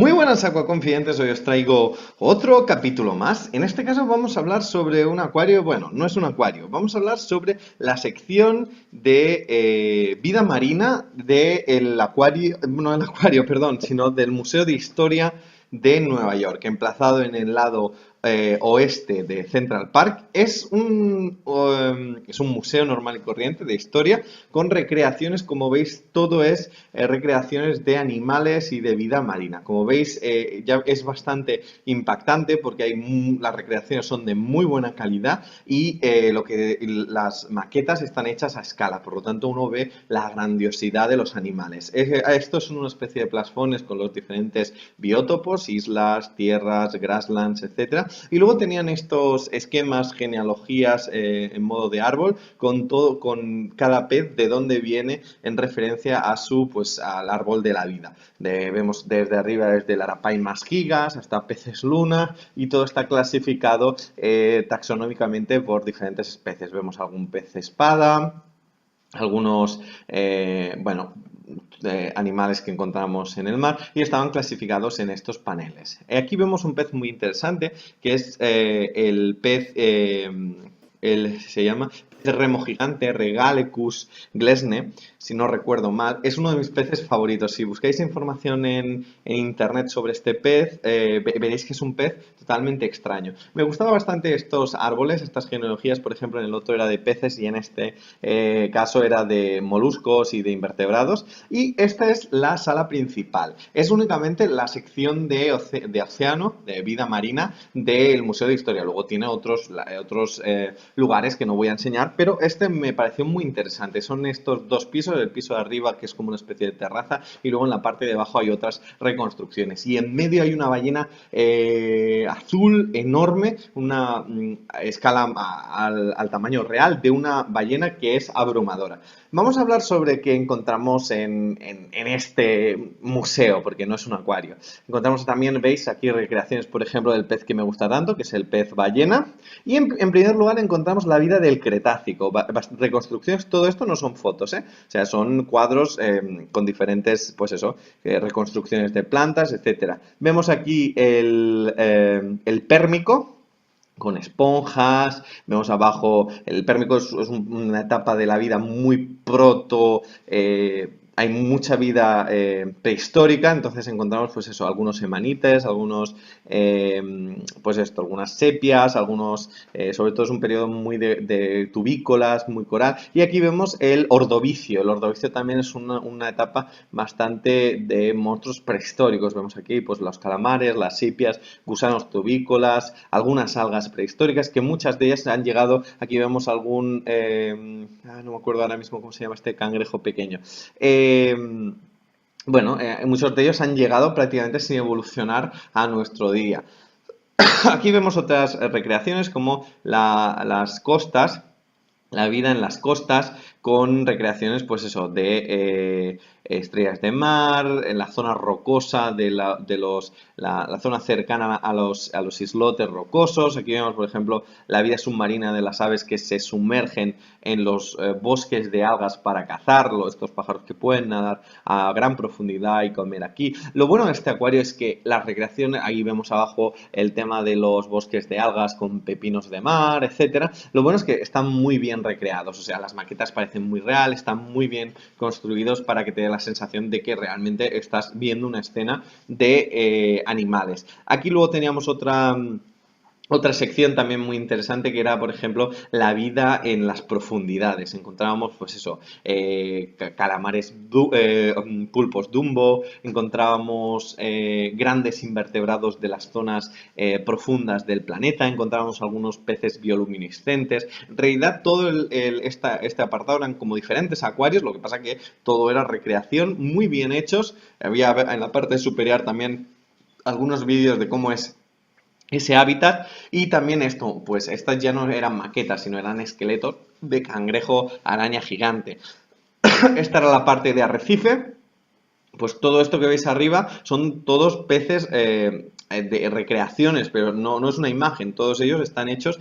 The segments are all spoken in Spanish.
Muy buenas acuaconfidentes, hoy os traigo otro capítulo más. En este caso vamos a hablar sobre un acuario, bueno, no es un acuario, vamos a hablar sobre la sección de vida marina del acuario, no del acuario, perdón, sino del Museo de Historia de Nueva York, emplazado en el lado oeste de Central Park. Es un museo normal y corriente de historia con recreaciones, como veis, todo es recreaciones de animales y de vida marina. Como veis, ya es bastante impactante porque las recreaciones son de muy buena calidad y las maquetas están hechas a escala, por lo tanto uno ve la grandiosidad de los animales. Estos son una especie de plafones con los diferentes biótopos, islas, tierras, grasslands, etcétera. Y luego tenían estos esquemas, genealogías en modo de árbol, con cada pez de dónde viene en referencia a pues al árbol de la vida. Vemos desde arriba, desde el Arapaima gigas hasta peces luna, y todo está clasificado taxonómicamente por diferentes especies. Vemos algún pez espada, algunos, animales que encontramos en el mar, y estaban clasificados en estos paneles. Aquí vemos un pez muy interesante que es el pez, se llama pez remo gigante, Regalecus glesne, si no recuerdo mal. Es uno de mis peces favoritos. Si buscáis información en internet sobre este pez, veréis que es un pez totalmente extraño. Me gustaban bastante estos árboles, estas genealogías. Por ejemplo, en el otro era de peces y en este caso era de moluscos y de invertebrados. Y esta es la sala principal. Es únicamente la sección de océano, de vida marina, del Museo de Historia. Luego tiene otros lugares que no voy a enseñar, pero este me pareció muy interesante. Son estos dos pisos, el piso de arriba, que es como una especie de terraza, y luego en la parte de abajo hay otras reconstrucciones. Y en medio hay una ballena azul enorme, una escala al tamaño real de una ballena que es abrumadora. Vamos a hablar sobre qué encontramos en este museo, porque no es un acuario. Encontramos también, veis, aquí recreaciones, por ejemplo, del pez que me gusta tanto, que es el pez ballena. Y en primer lugar encontramos la vida del Cretácico. Reconstrucciones, todo esto no son fotos, ¿eh? O sea, son cuadros con diferentes, pues eso, reconstrucciones de plantas, etcétera. Vemos aquí el pérmico, con esponjas. Vemos abajo, el pérmico es una etapa de la vida muy proto, hay mucha vida prehistórica, entonces encontramos pues eso, algunos hemanites, pues esto, algunas sepias, sobre todo es un periodo muy de tubícolas, muy coral. Y aquí vemos el ordovicio también es una etapa bastante de monstruos prehistóricos. Vemos aquí pues los calamares, las sepias, gusanos tubícolas, algunas algas prehistóricas, que muchas de ellas han llegado. Aquí vemos no me acuerdo ahora mismo cómo se llama este cangrejo pequeño. Muchos de ellos han llegado prácticamente sin evolucionar a nuestro día. Aquí vemos otras recreaciones como las costas, la vida en las costas, con recreaciones, pues eso, de estrellas de mar, en la zona rocosa la zona cercana a los islotes rocosos. Aquí vemos, por ejemplo, la vida submarina de las aves que se sumergen en los bosques de algas para cazarlo, estos pájaros que pueden nadar a gran profundidad y comer aquí. Lo bueno de este acuario es que las recreaciones, ahí vemos abajo el tema de los bosques de algas con pepinos de mar, etcétera. Lo bueno es que están muy bien recreados, o sea, las maquetas parecen muy reales, están muy bien construidos para que te dé la sensación de que realmente estás viendo una escena de animales. Aquí luego teníamos otra sección también muy interesante, que era, por ejemplo, la vida en las profundidades. Encontrábamos, pues eso, calamares, pulpos dumbo, encontrábamos grandes invertebrados de las zonas profundas del planeta, encontrábamos algunos peces bioluminiscentes. En realidad, todo este apartado eran como diferentes acuarios, lo que pasa que todo era recreación, muy bien hechos. Había en la parte superior también algunos vídeos de cómo es ese hábitat. Y también esto, pues estas ya no eran maquetas, sino eran esqueletos de cangrejo araña gigante. Esta era la parte de arrecife. Pues todo esto que veis arriba son todos peces de recreaciones, pero no es una imagen, todos ellos están hechos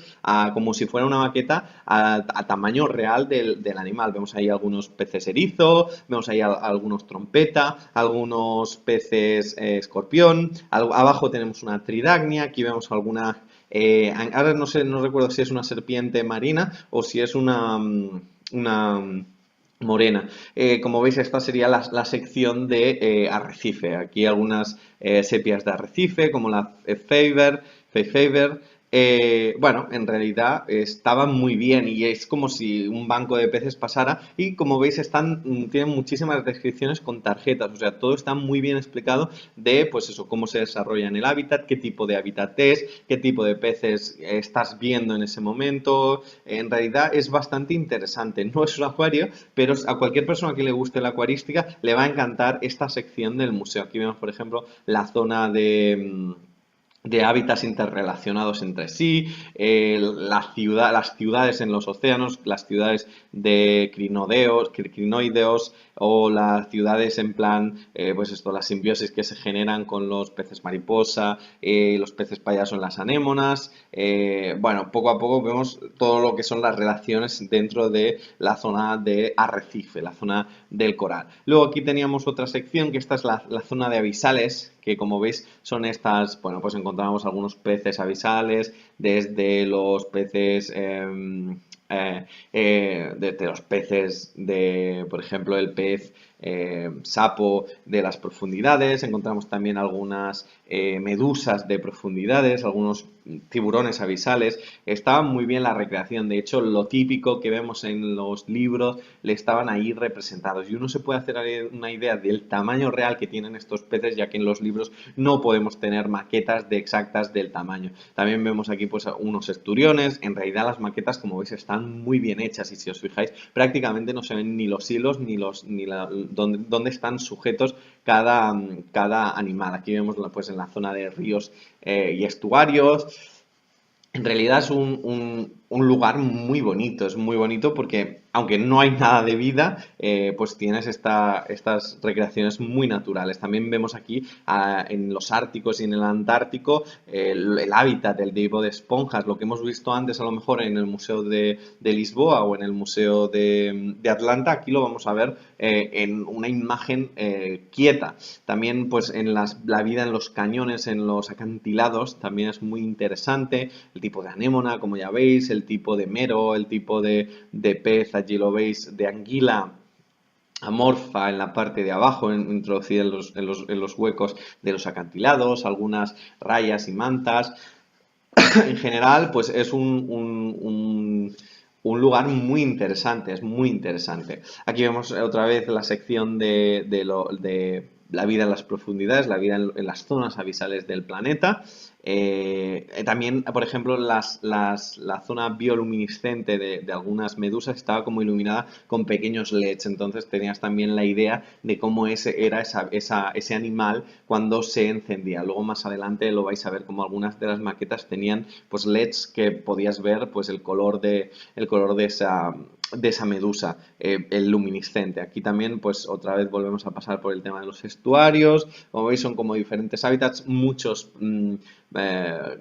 como si fuera una maqueta a tamaño real del animal. Vemos ahí algunos peces erizo, vemos ahí algunos trompeta, algunos peces escorpión, abajo tenemos una tridacnia, aquí vemos alguna... ahora no sé, no recuerdo si es una serpiente marina o si es una morena. Como veis, esta sería la sección de arrecife. Aquí algunas sepias de arrecife, como la Feifer. Bueno, en realidad estaban muy bien y es como si un banco de peces pasara y como veis tienen muchísimas descripciones con tarjetas, o sea, todo está muy bien explicado de pues eso, cómo se desarrolla en el hábitat, qué tipo de hábitat es, qué tipo de peces estás viendo en ese momento. En realidad es bastante interesante, no es un acuario, pero a cualquier persona que le guste la acuarística le va a encantar esta sección del museo. Aquí vemos, por ejemplo, la zona de hábitats interrelacionados entre sí, las ciudades en los océanos, las ciudades de crinoideos o las ciudades en plan, pues esto, las simbiosis que se generan con los peces mariposa, los peces payaso en las anémonas. Bueno, poco a poco vemos todo lo que son las relaciones dentro de la zona de arrecife, la zona del coral. Luego aquí teníamos otra sección que esta es la zona de avisales, que como veis son estas, bueno, pues encontramos algunos peces avisales, desde los peces de los peces de, por ejemplo, el pez sapo de las profundidades, encontramos también algunas medusas de profundidades, algunos tiburones avisales. Estaba muy bien la recreación, de hecho lo típico que vemos en los libros le estaban ahí representados y uno se puede hacer una idea del tamaño real que tienen estos peces, ya que en los libros no podemos tener maquetas exactas del tamaño. También vemos aquí pues unos esturiones. En realidad las maquetas, como veis, están muy bien hechas y si os fijáis prácticamente no se ven ni los hilos ni dónde están sujetos cada animal. Aquí vemos pues en la zona de ríos y estuarios. En realidad es un lugar muy bonito, es muy bonito porque aunque no hay nada de vida, pues tienes estas recreaciones muy naturales. También vemos aquí en los árticos y en el Antártico el hábitat del tipo de esponjas, lo que hemos visto antes a lo mejor en el Museo de Lisboa o en el Museo de Atlanta, aquí lo vamos a ver en una imagen quieta. También pues en la vida en los cañones, en los acantilados, también es muy interesante. El tipo de anémona, como ya veis, el tipo de mero, el tipo de pez, allí lo veis, de anguila amorfa en la parte de abajo, introducida en los huecos de los acantilados, algunas rayas y mantas. En general, pues es un lugar muy interesante, es muy interesante. Aquí vemos otra vez la sección de la vida en las profundidades, la vida en las zonas abisales del planeta. También, por ejemplo, la zona bioluminiscente de algunas medusas estaba como iluminada con pequeños LEDs, entonces tenías también la idea de cómo era ese animal cuando se encendía. Luego más adelante lo vais a ver como algunas de las maquetas tenían pues LEDs que podías ver pues el color de esa medusa, el luminiscente. Aquí también, pues otra vez volvemos a pasar por el tema de los estuarios. Como veis, son como diferentes hábitats,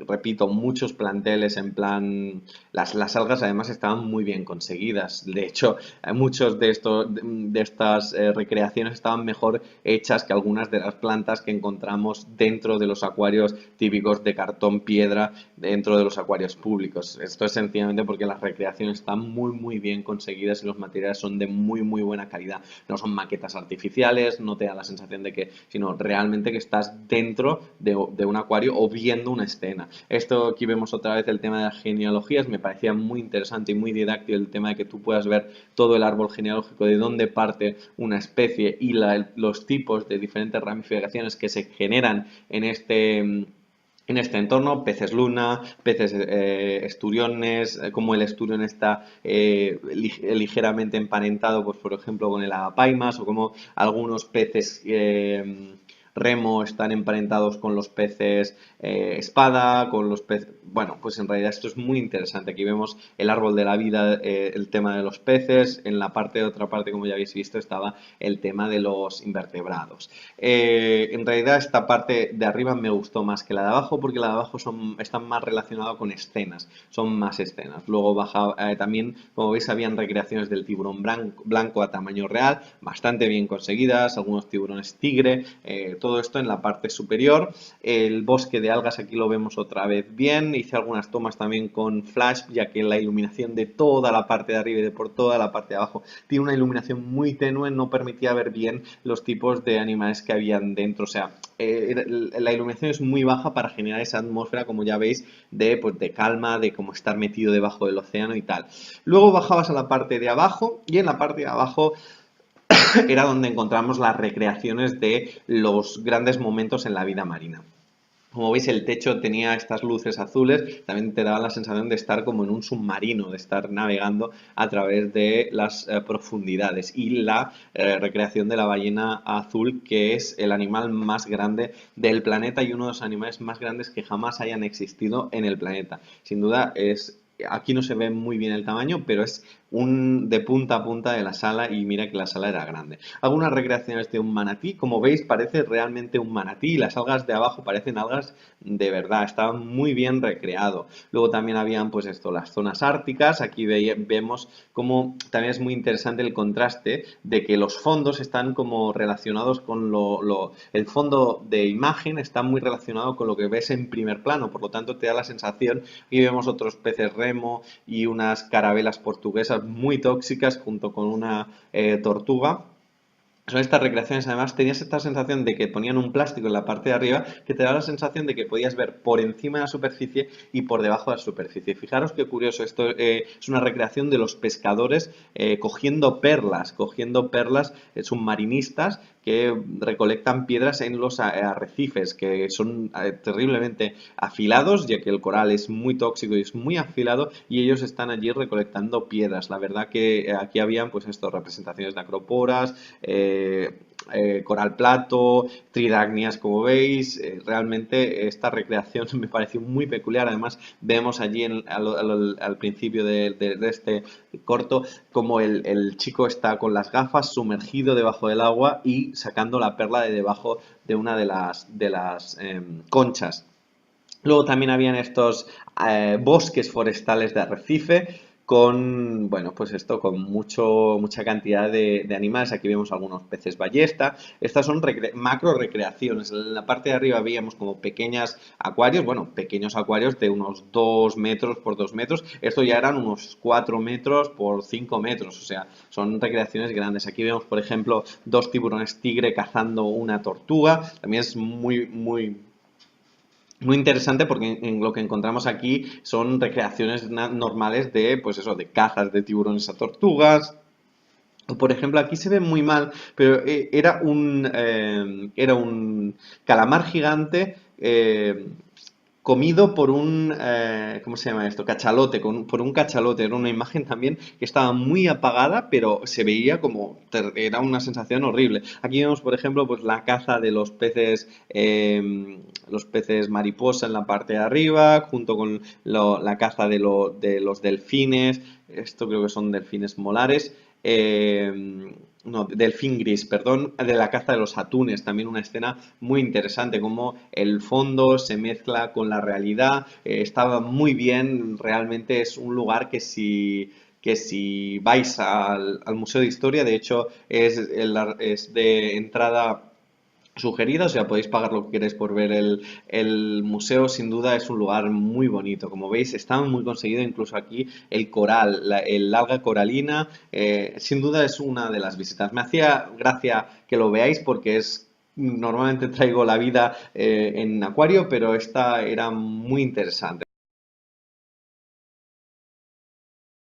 repito, muchos planteles en plan... Las algas además estaban muy bien conseguidas. De hecho, muchos de estas recreaciones estaban mejor hechas que algunas de las plantas que encontramos dentro de los acuarios típicos de cartón piedra, dentro de los acuarios públicos. Esto es sencillamente porque las recreaciones están muy bien conseguidas y los materiales son de muy buena calidad. No son maquetas artificiales, no te da la sensación de que, sino realmente que estás dentro de un acuario o viendo una escena. Esto aquí vemos otra vez el tema de las genealogías, me parecía muy interesante y muy didáctico el tema de que tú puedas ver todo el árbol genealógico de dónde parte una especie y los tipos de diferentes ramificaciones que se generan en este entorno, peces luna, peces esturiones, como el esturión está ligeramente emparentado, pues por ejemplo con el agapaimas o como algunos peces remo están emparentados con los peces espada, con los peces... Bueno, pues en realidad esto es muy interesante. Aquí vemos el árbol de la vida, el tema de los peces. En la otra parte, como ya habéis visto, estaba el tema de los invertebrados. En realidad esta parte de arriba me gustó más que la de abajo porque la de abajo están más relacionadas con escenas, son más escenas. Luego también, como veis, habían recreaciones del tiburón blanco a tamaño real, bastante bien conseguidas, algunos tiburones tigre, todo esto en la parte superior. El bosque de algas aquí lo vemos otra vez bien, hice algunas tomas también con flash, ya que la iluminación de toda la parte de arriba y de por toda la parte de abajo tiene una iluminación muy tenue, no permitía ver bien los tipos de animales que habían dentro, o sea, la iluminación es muy baja para generar esa atmósfera, como ya veis, pues, de calma, de como estar metido debajo del océano y tal. Luego bajabas a la parte de abajo y en la parte de abajo era donde encontramos las recreaciones de los grandes momentos en la vida marina. Como veis, el techo tenía estas luces azules, también te daba la sensación de estar como en un submarino, de estar navegando a través de las profundidades. Y la recreación de la ballena azul, que es el animal más grande del planeta y uno de los animales más grandes que jamás hayan existido en el planeta. Sin duda aquí no se ve muy bien el tamaño, pero es de punta a punta de la sala y mira que la sala era grande. Algunas recreaciones de un manatí, como veis parece realmente un manatí, las algas de abajo parecen algas de verdad, estaban muy bien recreado. Luego también habían pues las zonas árticas, aquí vemos como también es muy interesante el contraste de que los fondos están como relacionados con el fondo de imagen está muy relacionado con lo que ves en primer plano, por lo tanto te da la sensación, y vemos otros peces remo y unas carabelas portuguesas muy tóxicas junto con una tortuga. Son estas recreaciones, además tenías esta sensación de que ponían un plástico en la parte de arriba que te daba la sensación de que podías ver por encima de la superficie y por debajo de la superficie. Fijaros qué curioso, esto es una recreación de los pescadores cogiendo perlas submarinistas que recolectan piedras en los arrecifes, que son terriblemente afilados, ya que el coral es muy tóxico y es muy afilado, y ellos están allí recolectando piedras. La verdad que aquí habían pues esto, representaciones de acroporas, coral plato, tridacnias, como veis. Realmente esta recreación me pareció muy peculiar. Además, vemos allí al principio de este corto como el chico está con las gafas sumergido debajo del agua y sacando la perla de debajo de una de las conchas. Luego también habían estos bosques forestales de arrecife con, bueno, pues esto, con mucha cantidad de animales. Aquí vemos algunos peces ballesta. Estas son macro recreaciones. En la parte de arriba veíamos como pequeños acuarios, bueno, pequeños acuarios de unos 2 metros por 2 metros. Esto ya eran unos 4 metros por 5 metros, o sea, son recreaciones grandes. Aquí vemos, por ejemplo, dos tiburones tigre cazando una tortuga. También es muy interesante porque en lo que encontramos aquí son recreaciones normales de, pues eso, de cazas de tiburones a tortugas. Por ejemplo, aquí se ve muy mal, pero era un calamar gigante comido por ¿cómo se llama esto? Cachalote, por un cachalote. Era una imagen también que estaba muy apagada, pero se veía como, era una sensación horrible. Aquí vemos, por ejemplo, pues la caza de los peces mariposa en la parte de arriba, junto con la caza de los delfines. Esto creo que son delfines molares. No, delfín gris, perdón, de la caza de los atunes, también una escena muy interesante, como el fondo se mezcla con la realidad, estaba muy bien, realmente es un lugar que si vais al Museo de Historia, de hecho es de entrada sugerida, o sea, podéis pagar lo que queréis por ver el museo. Sin duda es un lugar muy bonito, como veis está muy conseguido, incluso aquí el coral, el alga coralina, sin duda es una de las visitas. Me hacía gracia que lo veáis porque normalmente traigo la vida en acuario, pero esta era muy interesante.